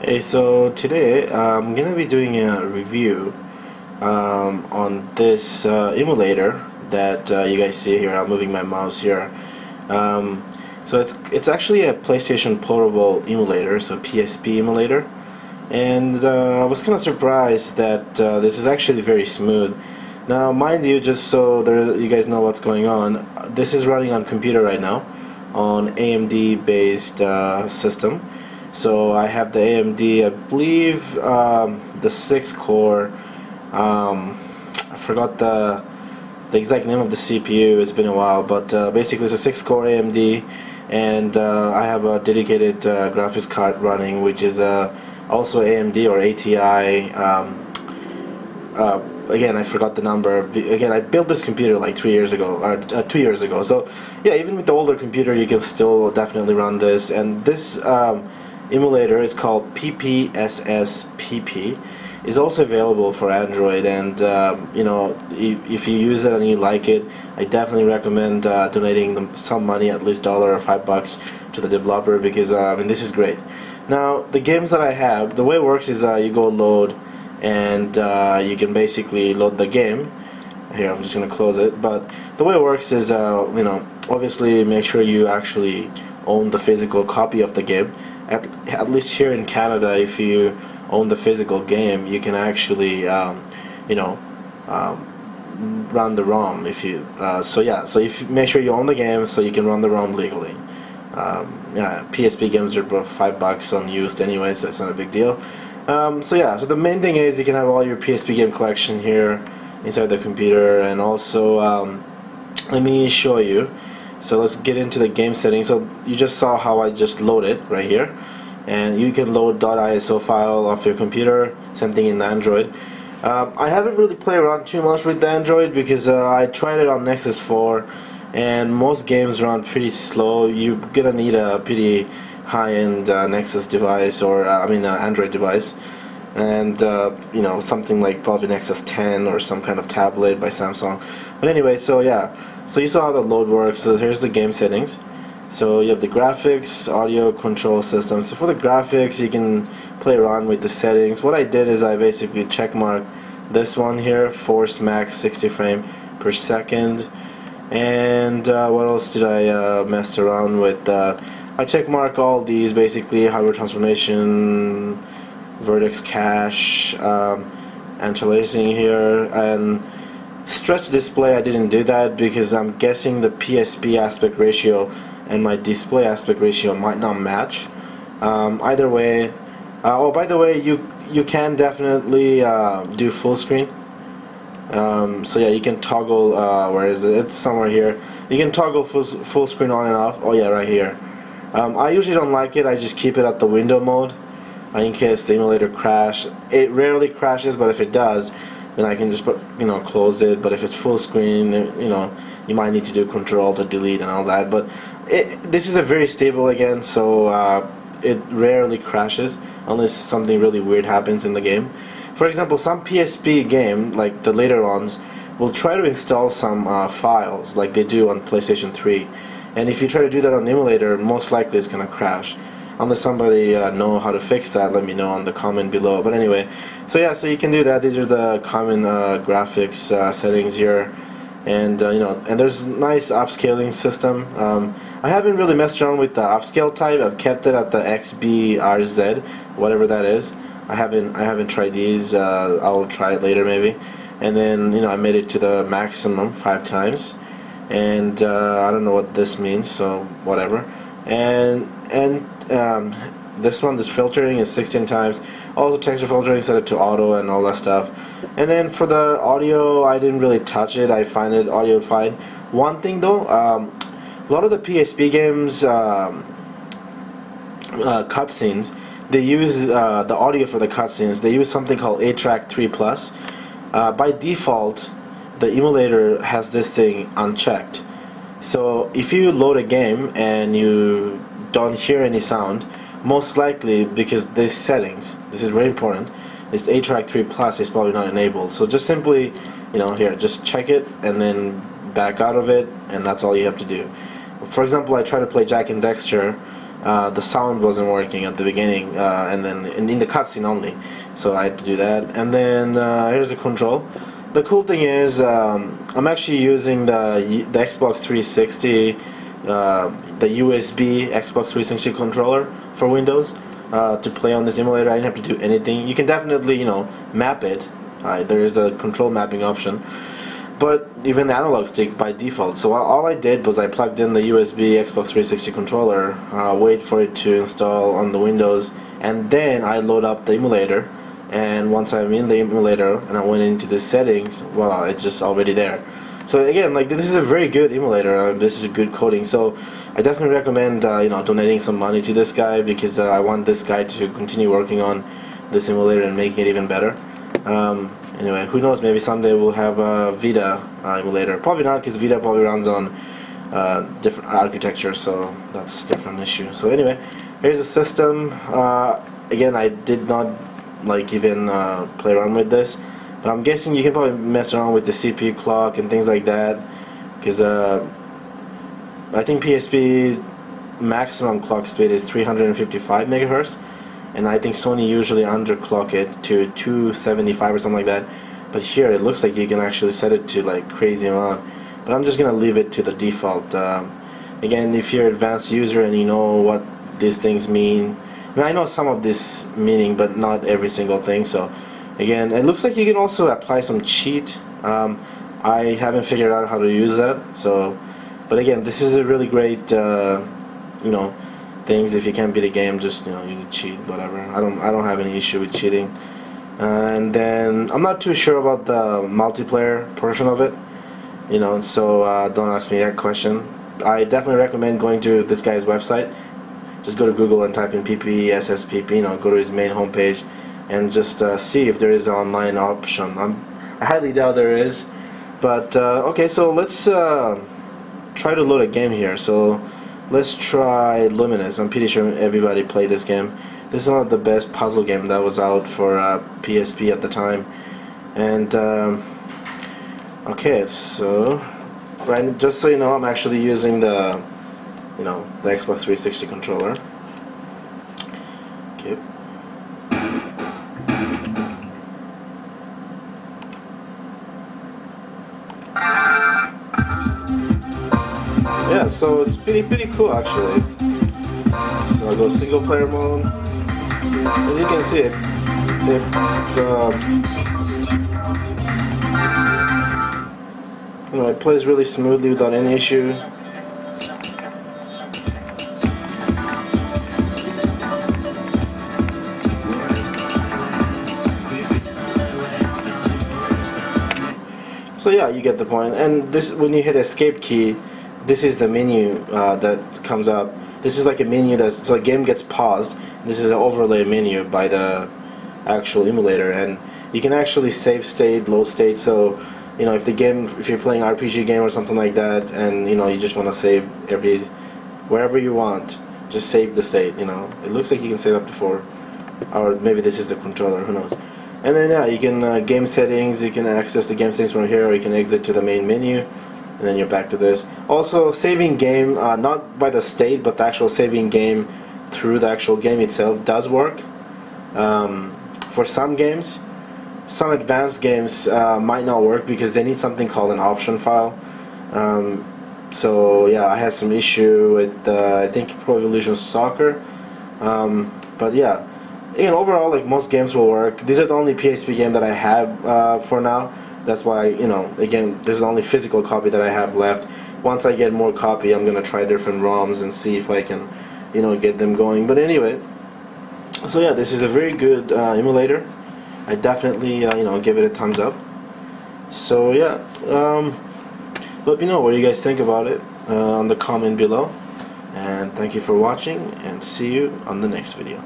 Hey, so today I'm gonna be doing a review on this emulator that you guys see here. I'm moving my mouse here. Um, so it's actually a PlayStation Portable emulator, so PSP emulator, and I was kind of surprised that this is actually very smooth. Now, mind you, just so you guys know what's going on, this is running on computer right now on AMD based system. So I have the AMD, I believe the 6 core, I forgot the exact name of the CPU, it's been a while, but basically it's a 6 core AMD, and I have a dedicated graphics card running, which is also AMD or ATI. Again, I forgot the number. Again, I built this computer like 3 years ago, or 2 years ago. So yeah, even with the older computer, you can still definitely run this. And this emulator is called PPSSPP. Is also available for Android, and you know, if you use it and you like it, I definitely recommend donating them some money, at least $1 or $5, to the developer, because I mean, this is great. Now, the games that I have, the way it works is you go load, and you can basically load the game. Here, I'm just going to close it, but the way it works is, you know, obviously make sure you actually own the physical copy of the game. At least here in Canada, if you own the physical game, you can actually, you know, run the ROM. If you, so yeah, so if you make sure you own the game, so you can run the ROM legally. Yeah, PSP games are about $5 unused anyway, so it's not a big deal. So yeah, so the main thing is you can have all your PSP game collection here inside the computer, and also let me show you. So let's get into the game settings. So you just saw how I just loaded right here, and you can load .iso file off your computer. Same thing in Android. I haven't really played around too much with the Android because I tried it on Nexus 4, and most games run pretty slow. You're gonna need a pretty high-end Nexus device, or I mean Android device, and you know, something like probably Nexus 10 or some kind of tablet by Samsung. But anyway, so yeah, so you saw how the load works. So here's the game settings. So you have the graphics, audio, control system. So for the graphics, you can play around with the settings. What I did is I basically checkmarked this one here, force max 60 frame per second, and what else did I mess around with? I checkmark all these, basically hardware transformation, vertex cache, anti-aliasing here, and stretch display. I didn't do that because I'm guessing the PSP aspect ratio and my display aspect ratio might not match. Either way, oh, by the way, you can definitely do full screen. So yeah, you can toggle, where is it? It's somewhere here. You can toggle full screen on and off. Oh yeah, right here. I usually don't like it. I just keep it at the window mode in case the emulator crash. It rarely crashes, but if it does, then I can just close it. But if it's full screen, you know, you might need to do Control to delete and all that. But this is a very stable again, so it rarely crashes unless something really weird happens in the game. For example, some PSP game, like the later ones, will try to install some files like they do on PlayStation 3. And if you try to do that on the emulator, most likely it's going to crash. Unless somebody know how to fix that, let me know on the comment below. But anyway, so yeah, so you can do that. These are the common graphics settings here, and you know, and there's nice upscaling system. I haven't really messed around with the upscale type. I've kept it at the XBRZ, whatever that is. I haven't tried these. I'll try it later maybe. And then, you know, I made it to the maximum 5 times. And I don't know what this means, so whatever. And this one, this filtering is 16 times. Also texture filtering, set it to auto and all that stuff. And then for the audio, I didn't really touch it. I find it audio fine. One thing though, a lot of the PSP games cutscenes, they use the audio for the cutscenes. They use something called 8-track 3+. By default, the emulator has this thing unchecked. So if you load a game and you don't hear any sound, most likely because these settings, this is very important, this 8-track 3+ is probably not enabled. So just simply, you know, here, just check it and then back out of it, and that's all you have to do. For example, I try to play Jack and Dexter the sound wasn't working at the beginning, and then in the cutscene only, so I had to do that. And then here's the control. The cool thing is I'm actually using the Xbox 360, the USB Xbox 360 controller for Windows to play on this emulator. I didn't have to do anything. You can definitely, you know, map it. There is a control mapping option, but even the analog stick by default. So all I did was I plugged in the USB Xbox 360 controller, wait for it to install on the Windows, and then I load up the emulator. And once I'm in the emulator and I went into the settings, voila, it's just already there. So again, like, this is a very good emulator. This is a good coding. So I definitely recommend you know, donating some money to this guy, because I want this guy to continue working on this emulator and making it even better. Anyway, who knows? Maybe someday we'll have a Vita emulator. Probably not, because Vita probably runs on different architecture, so that's a different issue. So anyway, here's the system. Again, I did not like even play around with this, but I'm guessing you can probably mess around with the CPU clock and things like that, because I think PSP maximum clock speed is 355 megahertz, and I think Sony usually underclock it to 275 or something like that. But here it looks like you can actually set it to like crazy amount, but I'm just gonna leave it to the default. Again, if you're an advanced user and you know what these things mean, I mean, I know some of this meaning, but not every single thing. So again, it looks like you can also apply some cheat. I haven't figured out how to use that. So, but again, this is a really great, you know, things. If you can't beat a game, just, you know, use a cheat, whatever. I don't have any issue with cheating. And then I'm not too sure about the multiplayer portion of it, you know. So don't ask me that question. I definitely recommend going to this guy's website. Just go to Google and type in PPSSPP, you know, go to his main homepage, and just see if there is an online option. I highly doubt there is, but okay, so let's try to load a game here. So let's try Luminous. I'm pretty sure everybody played this game. This is one of the best puzzle game that was out for PSP at the time. And okay, so right, just so you know, I'm actually using the, you know, the Xbox 360 controller. Okay. Yeah, so it's pretty cool actually. So I go single player mode. As you can see, you know, it plays really smoothly without any issue. So yeah, you get the point. And this, when you hit escape key, this is the menu that comes up. This is like a menu that's, so the game gets paused. This is an overlay menu by the actual emulator, and you can actually save state, load state. So, you know, if the game, if you're playing RPG game or something like that, and you know, you just want to save wherever you want, just save the state. You know, it looks like you can save up to 4, or maybe this is the controller. Who knows? And then yeah, you can game settings. You can access the game settings from here, or you can exit to the main menu, and then you're back to this. Also, saving game, not by the state, but the actual saving game through the actual game itself does work. For some games, some advanced games might not work because they need something called an option file. So yeah, I had some issue with I think Pro Evolution Soccer. But yeah, again, overall, like, most games will work. These are the only PSP game that I have for now. That's why, you know, again, this is the only physical copy that I have left. Once I get more copy, I'm gonna try different ROMs and see if I can, you know, get them going. But anyway, so yeah, this is a very good emulator. I definitely, you know, give it a thumbs up. So yeah, let me know what you guys think about it on the comment below. And thank you for watching, and see you on the next video.